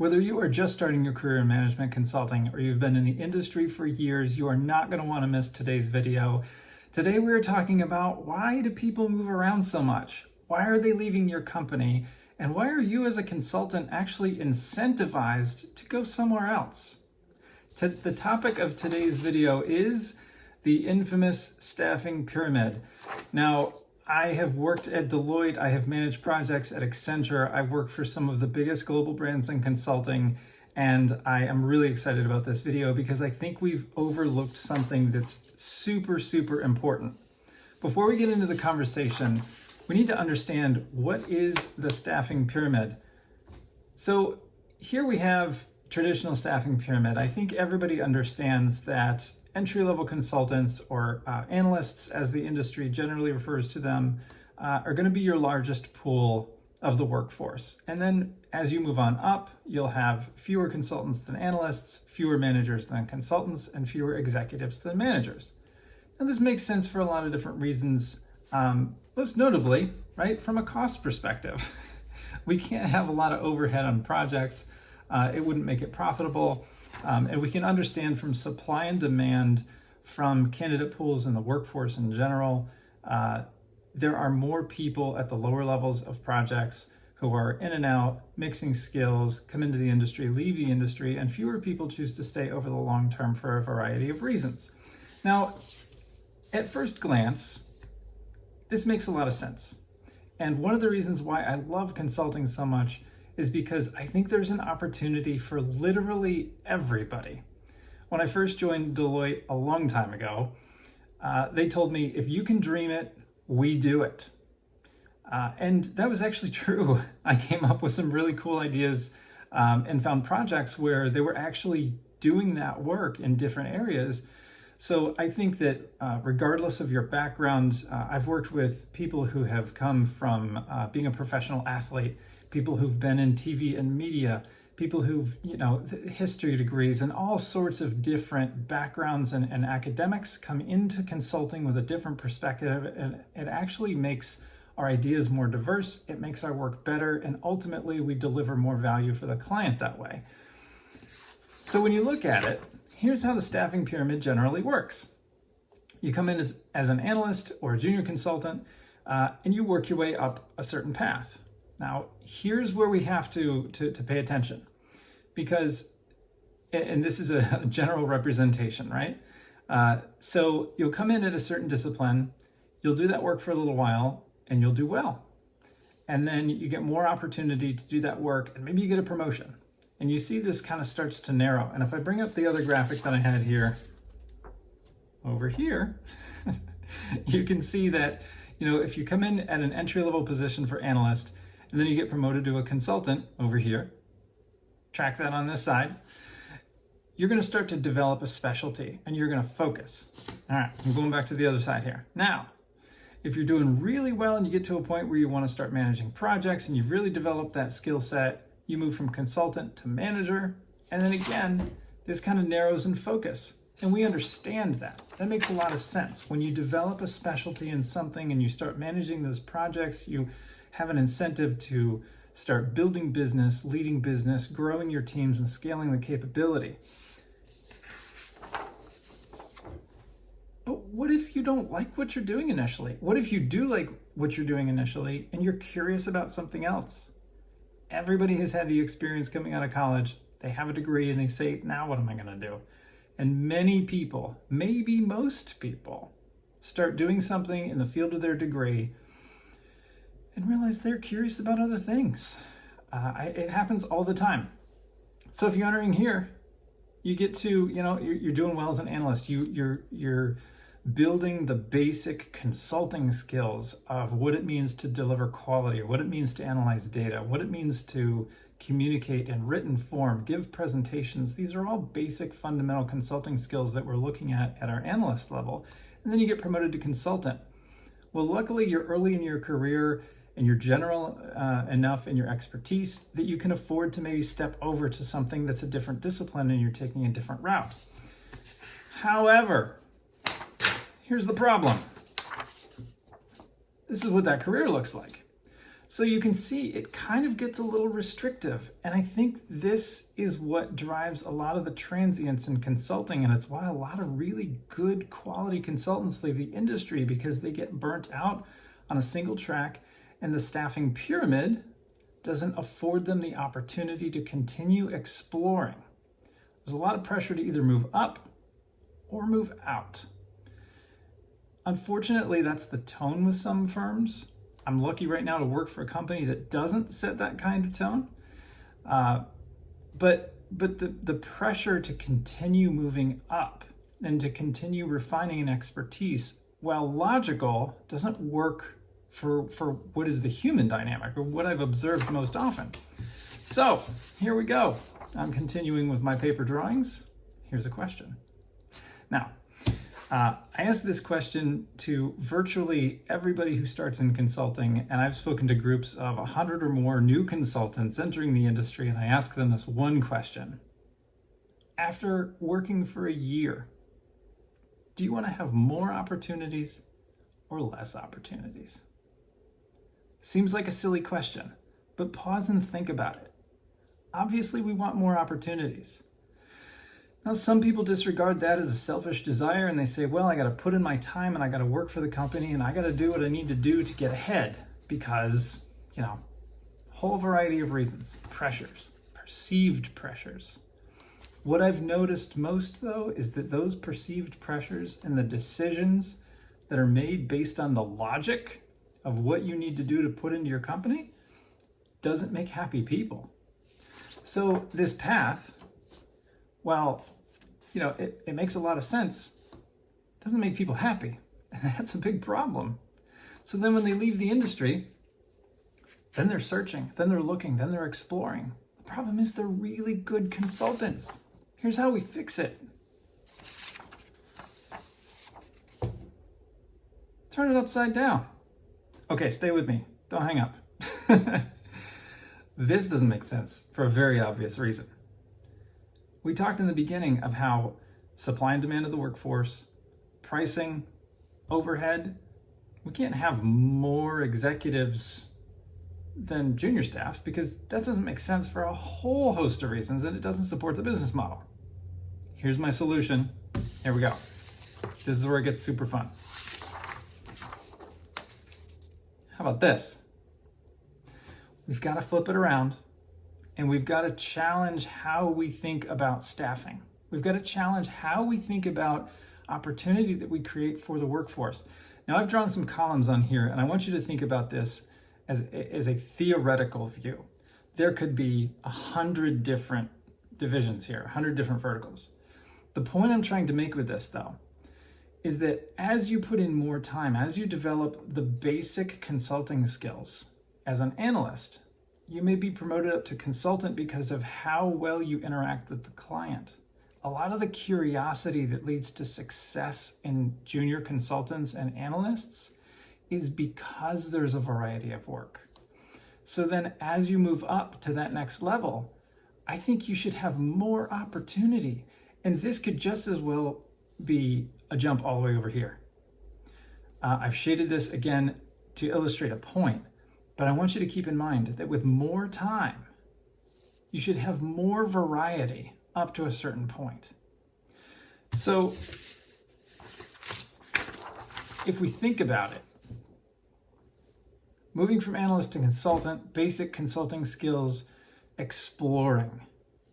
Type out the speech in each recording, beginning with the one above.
Whether you are just starting your career in management consulting or you've been in the industry for years, you are not going to want to miss today's video. Today we are talking about why do people move around so much? Why are they leaving your company? And why are you as a consultant actually incentivized to go somewhere else? The topic of today's video is the infamous staffing pyramid. Now, I have worked at Deloitte, I have managed projects at Accenture, I've worked for some of the biggest global brands in consulting, and I am really excited about this video because I think we've overlooked something that's super, super important. Before we get into the conversation, we need to understand what is the staffing pyramid. So here we have traditional staffing pyramid. I think everybody understands that entry-level consultants or analysts, as the industry generally refers to them, are going to be your largest pool of the workforce. And then as you move on up, you'll have fewer consultants than analysts, fewer managers than consultants, and fewer executives than managers. And this makes sense for a lot of different reasons, most notably, right, from a cost perspective. We can't have a lot of overhead on projects. It wouldn't make it profitable. And we can understand from supply and demand from candidate pools and the workforce in general, there are more people at the lower levels of projects who are in and out, mixing skills, come into the industry, leave the industry, and fewer people choose to stay over the long term for a variety of reasons. Now, at first glance, this makes a lot of sense. And one of the reasons why I love consulting so much is because I think there's an opportunity for literally everybody. When I first joined Deloitte a long time ago, they told me, if you can dream it, we do it. And that was actually true. I came up with some really cool ideas and found projects where they were actually doing that work in different areas. So I think that regardless of your background, I've worked with people who have come from being a professional athlete, people who've been in TV and media, people who've, history degrees and all sorts of different backgrounds and academics come into consulting with a different perspective. And it actually makes our ideas more diverse. It makes our work better. And ultimately we deliver more value for the client that way. So when you look at it, here's how the staffing pyramid generally works. You come in as an analyst or a junior consultant, and you work your way up a certain path. Now, here's where we have to pay attention, because, and this is a general representation, right? So you'll come in at a certain discipline, you'll do that work for a little while, and you'll do well. And then you get more opportunity to do that work, and maybe you get a promotion. And you see this kind of starts to narrow. And if I bring up the other graphic that I had here, over here, you can see that, if you come in at an entry-level position for analyst, and then you get promoted to a consultant over here, track that on this side, you're going to start to develop a specialty and you're going to focus. All right, I'm going back to the other side here. Now, if you're doing really well and you get to a point where you want to start managing projects and you've really developed that skill set, you move from consultant to manager. And then again, this kind of narrows in focus. And we understand that. That makes a lot of sense. When you develop a specialty in something and you start managing those projects, you have an incentive to start building business, leading business, growing your teams, and scaling the capability. But what if you don't like what you're doing initially? What if you do like what you're doing initially and you're curious about something else? Everybody has had the experience coming out of college. They have a degree and they say, now what am I going to do? And many people, maybe most people, start doing something in the field of their degree and realize they're curious about other things. It happens all the time. So if you're entering here, you get to, you're doing well as an analyst. You're building the basic consulting skills of what it means to deliver quality, what it means to analyze data, what it means to communicate in written form, give presentations. These are all basic fundamental consulting skills that we're looking at our analyst level. And then you get promoted to consultant. Well, luckily you're early in your career and you're general enough in your expertise that you can afford to maybe step over to something that's a different discipline and you're taking a different route. However, here's the problem. This is what that career looks like. So you can see it kind of gets a little restrictive. And I think this is what drives a lot of the transients in consulting. And it's why a lot of really good quality consultants leave the industry, because they get burnt out on a single track and the staffing pyramid doesn't afford them the opportunity to continue exploring. There's a lot of pressure to either move up or move out. Unfortunately, that's the tone with some firms. I'm lucky right now to work for a company that doesn't set that kind of tone. But the pressure to continue moving up and to continue refining an expertise, while logical, doesn't work for what is the human dynamic, or what I've observed most often. So here we go. I'm continuing with my paper drawings. Here's a question. Now, I asked this question to virtually everybody who starts in consulting, and I've spoken to groups of 100 or more new consultants entering the industry, and I asked them this one question. After working for a year, do you want to have more opportunities or less opportunities? Seems like a silly question, but pause and think about it. Obviously, we want more opportunities. Now, some people disregard that as a selfish desire, and they say, well, I got to put in my time and I got to work for the company and I got to do what I need to do to get ahead because, whole variety of reasons, pressures, perceived pressures. What I've noticed most, though, is that those perceived pressures and the decisions that are made based on the logic of what you need to do to put into your company doesn't make happy people. So this path, well, it makes a lot of sense, doesn't make people happy. And that's a big problem. So then when they leave the industry, then they're searching, then they're looking, then they're exploring. The problem is they're really good consultants. Here's how we fix it. Turn it upside down. Okay, stay with me. Don't hang up. This doesn't make sense for a very obvious reason. We talked in the beginning of how supply and demand of the workforce, pricing, overhead, we can't have more executives than junior staff because that doesn't make sense for a whole host of reasons, and it doesn't support the business model. Here's my solution. Here we go. This is where it gets super fun. How about this? We've got to flip it around, and we've got to challenge how we think about staffing. We've got to challenge how we think about opportunity that we create for the workforce. Now, I've drawn some columns on here, and I want you to think about this as a theoretical view. There could be 100 different divisions here, 100 different verticals. The point I'm trying to make with this, though, is that as you put in more time, as you develop the basic consulting skills as an analyst, you may be promoted up to consultant because of how well you interact with the client. A lot of the curiosity that leads to success in junior consultants and analysts is because there's a variety of work. So then as you move up to that next level, I think you should have more opportunity. And this could just as well be a jump all the way over here. I've shaded this again to illustrate a point, but I want you to keep in mind that with more time, you should have more variety up to a certain point. So if we think about it, moving from analyst to consultant, basic consulting skills, exploring.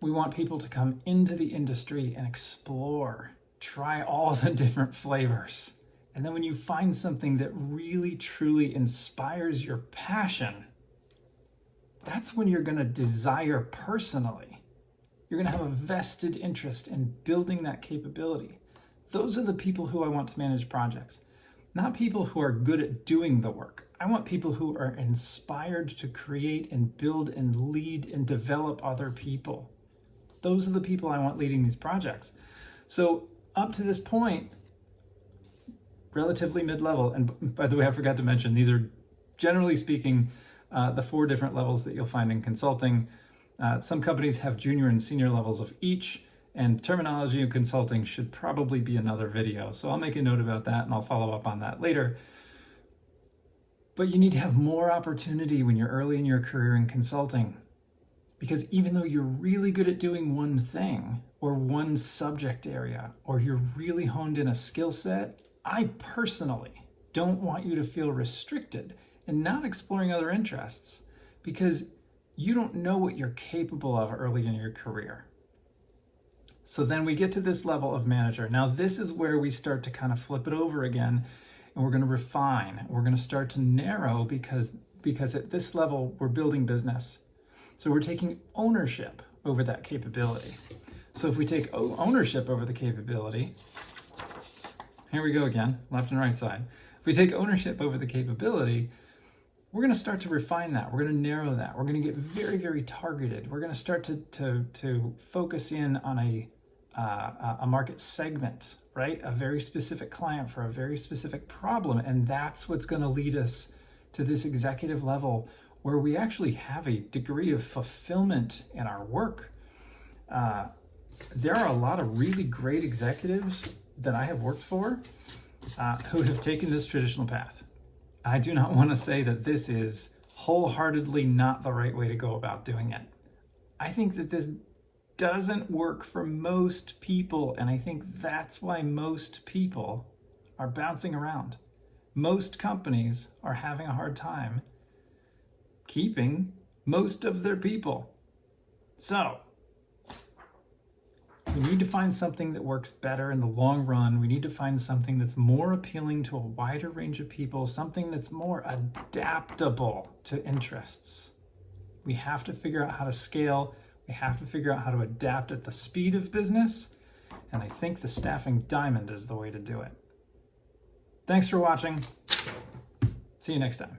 We want people to come into the industry and explore, try all the different flavors. And then when you find something that really, truly inspires your passion, that's when you're going to desire personally. You're going to have a vested interest in building that capability. Those are the people who I want to manage projects, not people who are good at doing the work. I want people who are inspired to create and build and lead and develop other people. Those are the people I want leading these projects. So up to this point, relatively mid-level, and by the way, I forgot to mention, these are generally speaking the 4 different levels that you'll find in consulting. Some companies have junior and senior levels of each, and terminology of consulting should probably be another video. So I'll make a note about that and I'll follow up on that later. But you need to have more opportunity when you're early in your career in consulting. Because even though you're really good at doing one thing or one subject area, or you're really honed in a skill set, I personally don't want you to feel restricted and not exploring other interests, because you don't know what you're capable of early in your career. So then we get to this level of manager. Now this is where we start to kind of flip it over again, and we're going to refine. We're going to start to narrow, because at this level we're building business. So we're taking ownership over that capability. So if we take ownership over the capability, here we go again, left and right side. If we take ownership over the capability, we're going to start to refine that. We're going to narrow that. We're going to get very, very targeted. We're going to start to focus in on a market segment, right? A very specific client for a very specific problem. And that's what's going to lead us to this executive level where we actually have a degree of fulfillment in our work. There are a lot of really great executives that I have worked for who have taken this traditional path. I do not want to say that this is wholeheartedly not the right way to go about doing it. I think that this doesn't work for most people, and I think that's why most people are bouncing around. Most companies are having a hard time keeping most of their people. So we need to find something that works better in the long run. We need to find something that's more appealing to a wider range of people, something that's more adaptable to interests. We have to figure out how to scale. We have to figure out how to adapt at the speed of business. And I think the staffing diamond is the way to do it. Thanks for watching. See you next time.